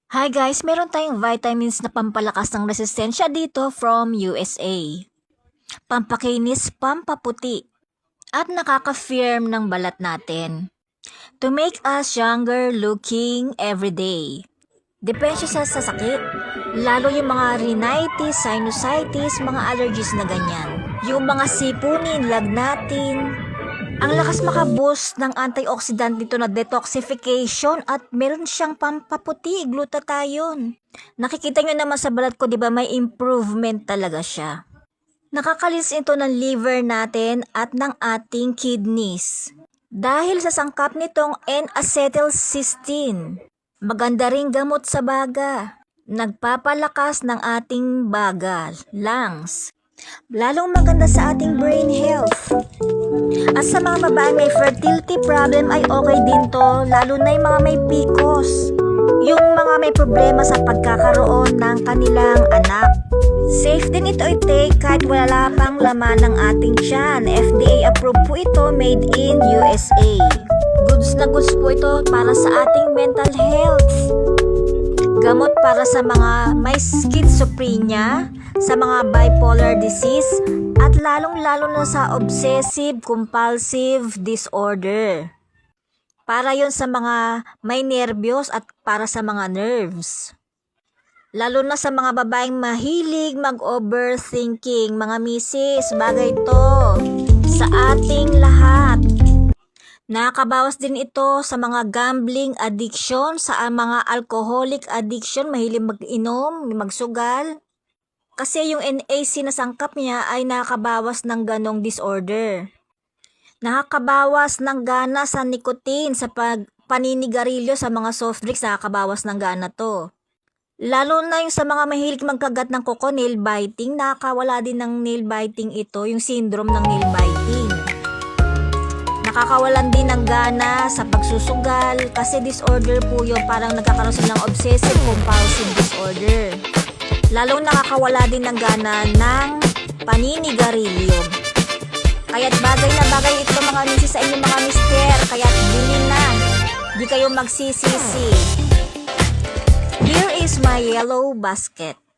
Hi guys, meron tayong vitamins na pampalakas ng resistensya dito from USA. Pampakinis, pampaputi, at nakaka-firm ng balat natin. To make us younger looking every day. Depende sa sakit. Lalo yung mga rhinitis, sinusitis, mga allergies na ganyan. Yung mga sipunin, lagnatin. Ang lakas makaboost ng antioxidant dito na detoxification at meron siyang pampaputi, glutathione. Nakikita nyo naman sa balat ko, di ba may improvement talaga siya. Nakakalis ito ng liver natin at ng ating kidneys. Dahil sa sangkap nitong N-acetylcysteine, maganda ring gamot sa baga. Nagpapalakas ng ating baga, lungs. Lalong maganda sa ating brain health. At sa mga babaeng may fertility problem ay okay din to, lalo na yung mga may PCOS. Yung mga may problema sa pagkakaroon ng kanilang anak. Safe din ito i-take kahit wala pang laman ng ating tiyan. FDA approved po ito, made in USA. Goods na goods po ito para sa ating mental health. Gamot para sa mga may schizophrenia, sa mga bipolar disease, at lalong-lalo na sa obsessive-compulsive disorder. Para yon sa mga may nerbiyos at para sa mga nerves. Lalo na sa mga babaeng mahilig mag-overthinking, mga misis, bagay ito sa ating lahat. Nakakabawas din ito sa mga gambling addiction, sa mga alcoholic addiction, mahilig mag-inom, magsugal. Kasi yung NAC na sangkap niya ay nakakabawas ng ganong disorder. Nakakabawas ng gana sa nicotine, sa paninigarilyo, sa mga soft drinks, nakakabawas ng gana to. Lalo na yung sa mga mahilig magkagat ng kuko, nail biting, nakakawala din ng nail biting ito, yung syndrome ng nail biting. Nakakawalan din ng gana sa pagsusugal kasi disorder po yun, parang nagkakaroon sila ng obsessive compulsive disorder. Lalong nakakawala din ng gana ng paninigarilyo. Kaya't bagay na bagay ito mga misis sa inyong mga mister, kaya't bilhin na, di kayo magsisisi. Here is my yellow basket.